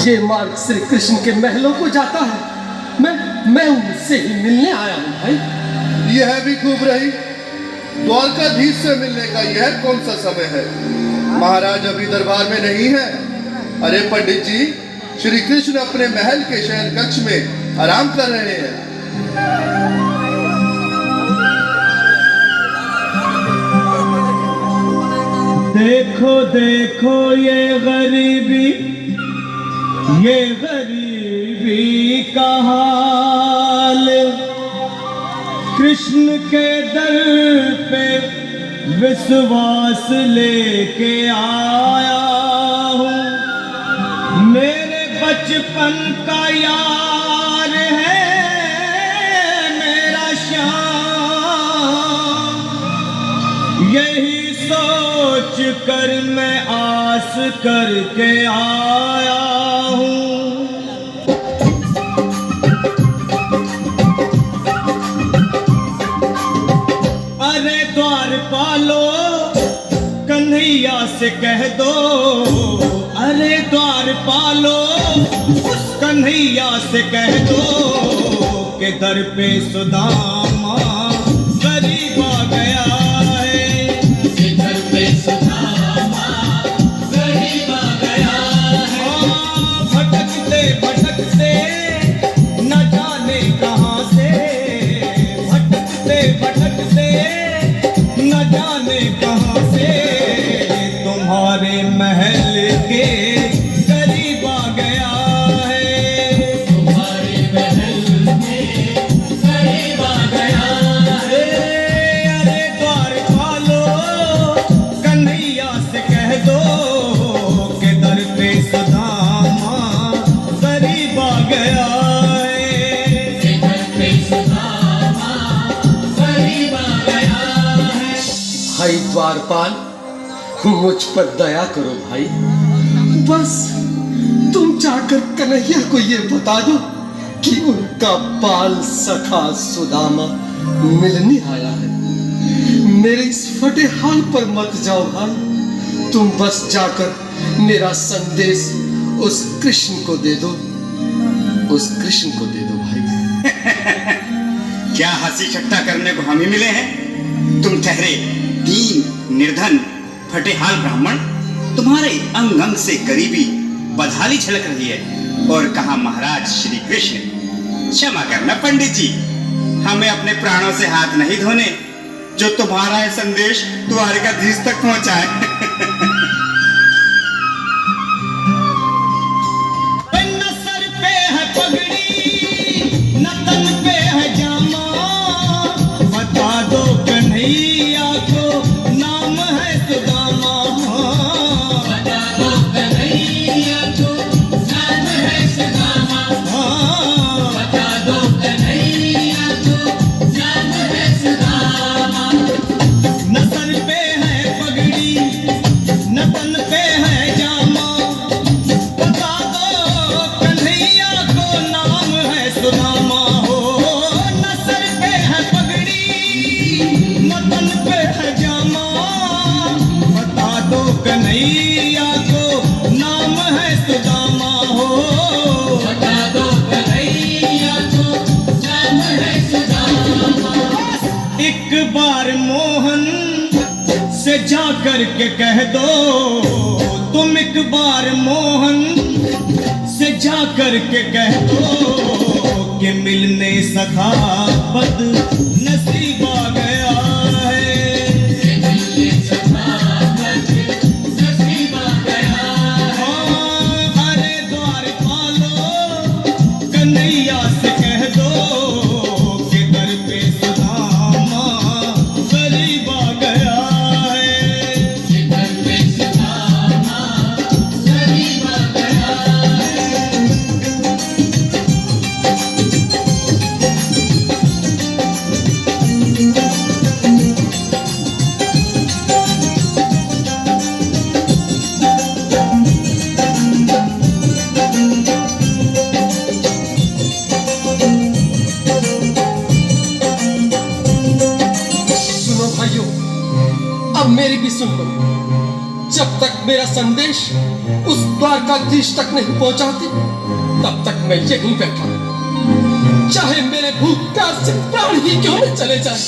ये मार्ग श्री कृष्ण के महलों को जाता है। मैं उनसे ही मिलने आया हूँ भाई। यह भी खूब रही। द्वारकाधीश से मिलने का यह कौन सा समय है? महाराज अभी दरबार में नहीं है। अरे पंडित जी, श्री कृष्ण अपने महल के शयन कक्ष में आराम कर रहे हैं। देखो देखो ये गरीबी का हाल, कृष्ण के दर पे विश्वास लेके आया हूँ। मेरे बचपन का यार है मेरा श्याम, यही सोच कर मैं आस करके आया हूँ। अरे द्वारपालो कन्हैया से कह दो, अरे द्वारपालो उस कन्हैया से कह दो कि दर पे सुदामा गरीब आ गया है, कि दर पे सुदामा गरीब आ गया है। भटकते भटकते न जाने कहाँ से, भटकते भटकते न जाने कहाँ से तुम्हारे महल के करीब आ गया है, तुम्हारे महल के करीब आ गया है। अरे द्वारपालो कन्हैया से कह दो कि दर पे सुदामा करीब आ गया है, कि दर पे सुदामा करीब आ गया है। भाई द्वारपाल, मुझ पर दया करो भाई। बस तुम जाकर कन्हैया को ये बता दो कि उनका बाल सखा सुदामा मिलने आया है। मेरे इस फटे हाल पर मत जाओ भाई। तुम बस जाकर मेरा संदेश उस कृष्ण को दे दो, उस कृष्ण को दे दो भाई। क्या हंसी ठट्टा करने को हम ही मिले हैं? तुम ठहरे दीन निर्धन फटेहाल ब्राह्मण, तुम्हारे अंग अंग से गरीबी बदहाली झलक रही है। और कहा महाराज श्री कृष्ण। क्षमा करना पंडित जी, हमें अपने प्राणों से हाथ नहीं धोने जो तुम्हारा है संदेश द्वारकाधीश तक पहुंचाए। न सर पे है पगड़ी न तन पे है जामा, बता दो कन्हैया को नाम है सुदामा, बता दो कन्हैया को नाम है सुदामा, बता दो कन्हैया को नाम है सुदामा। न सर पे है पगड़ी न तन पे है जामा, बता दो कन्हैया को नाम है सुदामा हो। न सर पे है पगड़ी न तन पे है जामा, बता दो कन्हैया को नाम है सुदामा हो, बता दो कन्हैया को नाम है सुदामा। एक बार मोहन से जा कर के कह दो, तुम एक बार मोहन से जा कर के कह दो कि मिलने सखा बद नसीब आ गया है, कि मिलने सखा बद नसीब आ गया है। अरे द्वारपालो कन्हैया से कह दो कि दर पे सुदामा गरीब आ गया है, कि दर पे सुदामा गरीब आ गया है। सुनो भाइयों, अब मेरी भी सुन लो। जब तक मेरा संदेश उस द्वारकाधीश तक नहीं पहुंचाते तब तक मैं यहीं बैठा हूं। चाहे मेरे भूख प्यास से प्राण ही क्यों न चले जाए।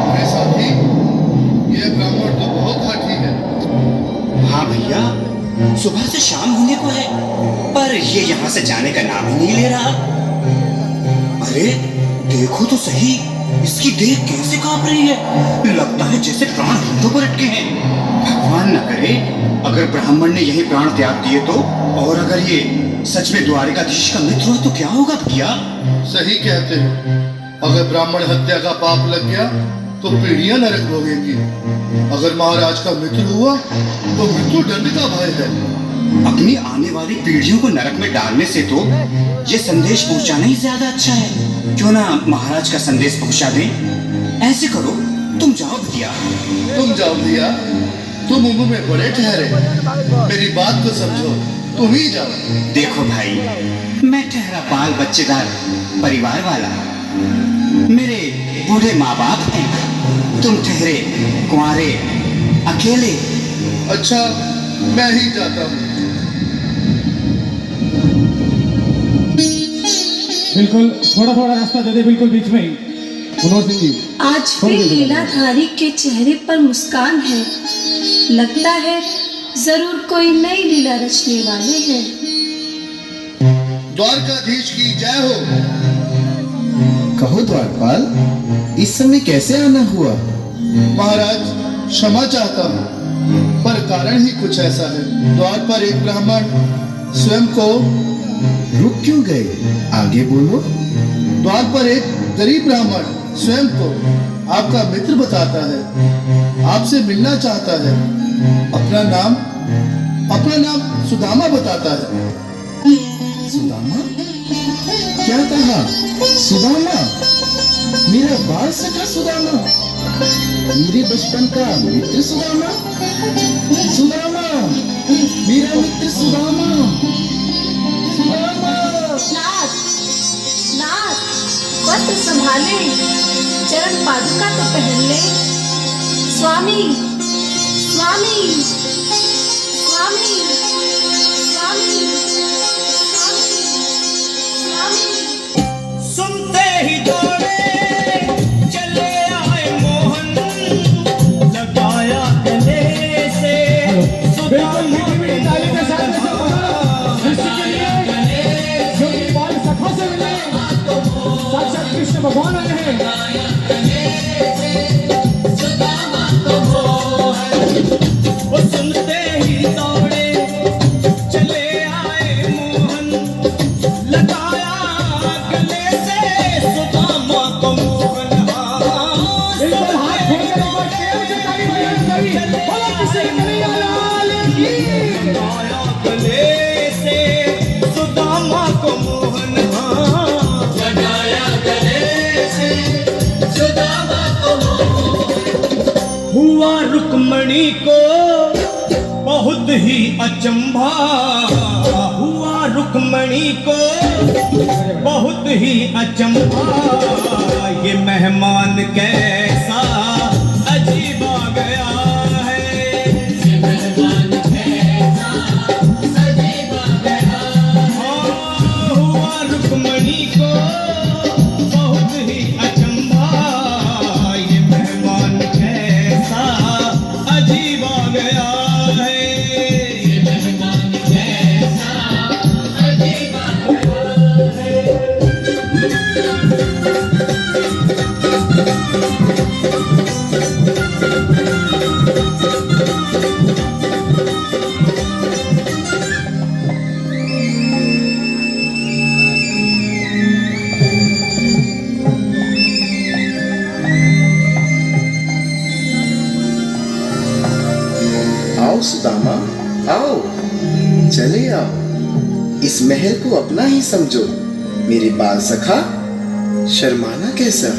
अरे साथी, ये ब्राह्मण तो बहुत हठी है। हाँ भैया, सुबह से शाम होने को है पर ये यहाँ से जाने का नाम ही नहीं ले रहा। अरे देखो तो सही, इसकी देह कैसे कांप रही है, लगता है जैसे प्राण हाथों पर अटके हैं। भगवान न करे अगर ब्राह्मण ने यही प्राण त्याग दिए तो, और अगर ये सच में द्वारिकाधीश का मित्र हुआ तो क्या होगा भैया? सही कहते हो, अगर ब्राह्मण हत्या का पाप लग गया तो पीढ़ियां नरक भोगेंगी। अगर महाराज का मित्र हुआ तो मृत्यु दंड का भय है। अपनी आने वाली पीढ़ियों को नरक में डालने से तो ये संदेश पहुंचाना ही ज्यादा अच्छा है। क्यों ना महाराज का संदेश पहुंचा दें? ऐसे करो, तुम जाओ भैया। तुम जाओ भैया, तुम उम्र में बड़े ठहरे, मेरी बात को समझो, तुम ही जाओ। देखो भाई, मैं ठहरा बाल बच्चेदार परिवार वाला, मेरे बूढ़े माँ बाप हैं, तुम ठहरे कुंवारे अकेले। अच्छा, मैं ही जाता हूँ। बिल्कुल थोड़ा थोड़ा रास्ता दे दे, बिल्कुल बीच में ही। मनोज सिंह जी, आज भी लीलाधारी के चेहरे पर मुस्कान है। लगता है जरूर कोई नई लीला रचने वाले हैं। द्वारकाधीश की जय हो। कहो द्वारपाल, इस समय कैसे आना हुआ? महाराज, क्षमा चाहता हूँ, पर कारण ही कुछ ऐसा है। द्वार पर एक ब्राह्मण स्वयं को रुक क्यों गए? आगे बोलो। द्वार पर एक गरीब ब्राह्मण स्वयं को आपका मित्र बताता है, आपसे मिलना चाहता है। अपना नाम सुदामा बताता है। सुदामा? क्या कहा? सुदामा? मेरा बाल सखा सुदामा? मेरे बचपन का मित्र सुदामा? सुदामा, मेरा मित्र सुदामा। सुदामा। नाथ, नाथ, वस्त्र संभाले, चरण पादुका तो पहन ले। स्वामी, स्वामी, स्वामी, स्वामी, स्वामी, स्वामी। सुनते ही दौड़े चले आए मोहन, लगाया गले से बिल्कुल मीठी मीठी ताली के साथ कृष्ण के लिए जो कि बाल सखा से मिले, साक्षात कृष्ण भगवान आए हैं। वो सुनते ही दौड़े चले आए मोहन, लगाया गले से सुदामा को मोहन। बिल्कुल हाथ खोलकर ऊपर प्रेम से ताली बजानी चाहिए। बोलो कृष्ण कन्हैया लाल की। लगाया गले से सुदामा को मोहन, लगाया गले से सुदामा को मोहन। हुआ रुक्मणी को बहुत ही अचंभा, हुआ रुक्मणी को बहुत ही अचंभा। ये मेहमान कैसा अजीब आ गया है, ये मेहमान कैसा अजीब आ गया है। हुआ रुक्मणी को बहुत ही अचंभा, ये मेहमान कैसा अजीब आ गया है, ये मेहमान कैसा अजीब आ गया है। आओ सुदामा, आओ, चले आओ। इस महल को अपना ही समझो। मेरे बाल सखा, शर्माना कैसा?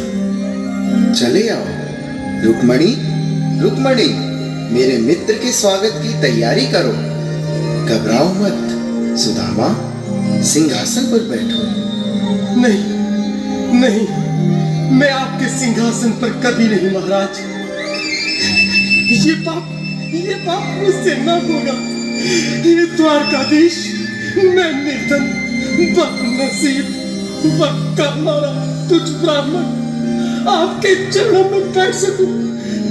चले आओ। रुक्मणी, रुक्मणी, मेरे मित्र के स्वागत की तैयारी करो। घबराओ मत सुदामा, सिंहासन पर बैठो। नहीं नहीं, मैं आपके सिंहासन पर कभी नहीं महाराज। ये पाप मुझसे न होगा। ये द्वारकाधीश, मैं निर्धन बदनसीब बदकामारा तुझ ब्राह्मण आपके चरणों में बैठ सकूं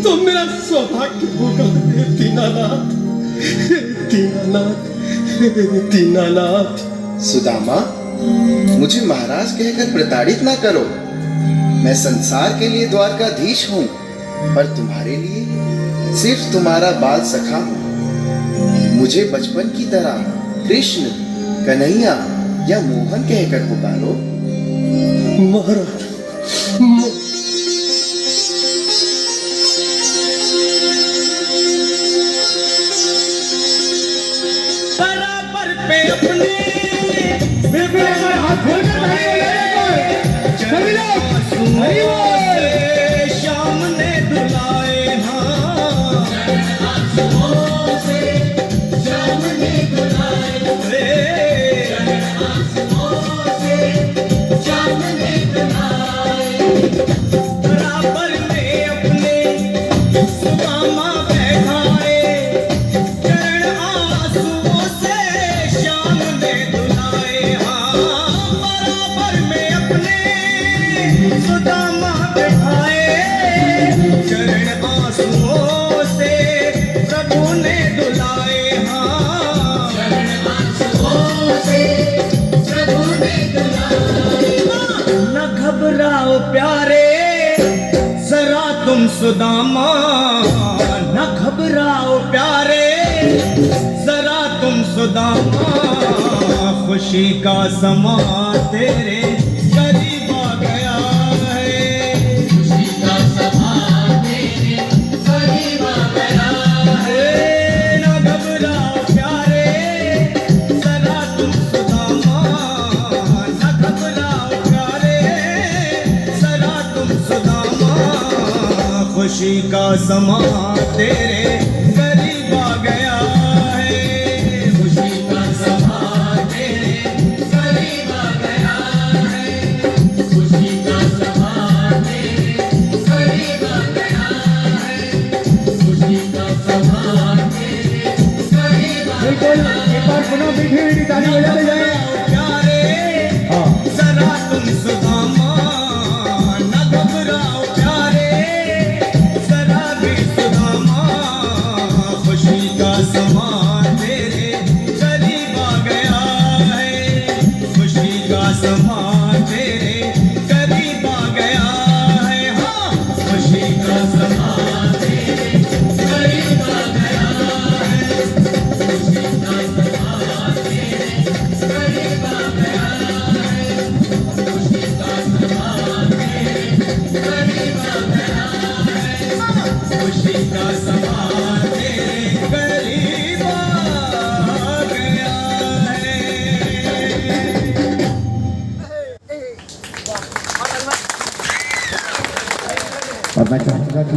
तो मेरा सौभाग्य होगा। हे दीनानाथ, हे दीनानाथ, हे दीनानाथ। सुदामा, मुझे महाराज कहकर प्रताड़ित ना करो। मैं संसार के लिए द्वारकाधीश हूँ, पर तुम्हारे लिए सिर्फ तुम्हारा बाल सखा हूँ। मुझे बचपन की तरह कृष्ण, कन्हैया या मोहन कहकर पुकारो। महाराज, बराबर पे अपने बिल्कुल एक बार हाथ खोलकर ताली बजाइए। सभी लोग हरि बोल। श्याम ने दुलाए हाँ, श्याम ने दुलाए श्याम ने दुलाए। बराबर में अपने सुदामा बैठाए, चरण आंसुओं से श्याम ने दुलाए हाँ। बराबर में अपने सुदामा बैठाए, चरण आंसुओं से प्रभु ने दुलाए हाँ। चरण आंसुओं से प्रभु ने दुलाए। न घबराओ प्यारे जरा तुम सुदामा, न घबराओ प्यारे जरा तुम सुदामा। खुशी का समा तेरे करीब आ गया है, खुशी का समा तेरे करीब आ गया है। न घबराओ प्यारे जरा तुम सुदामा, न घबराओ प्यारे जरा तुम सुदामा। खुशी का समा तेरे करीब आ गया है, खुशी का समा तेरे करीब आ गया है, खुशी का समा तेरे करीब आ गया है, खुशी का समा तेरे करीब आ बिल्कुल एक बार पुनः मीठी मीठी ताली बजाते जाए। प्यारे जरा तुम सुदामा, न घबराओ प्यारे जरा भी सुदामा। खुशी का समा तेरे करीब आ गया है, खुशी का समा तेरे करीब आ गया है हाँ। खुशी का समा तेरे करीब आ गया है, खुशी का समा तेरे करीब आ गया है, खुशी का समा तेरे करीब आ गया है, खुशी का समा तेरे करीब आ गया है। और मैं चाहूंगा कि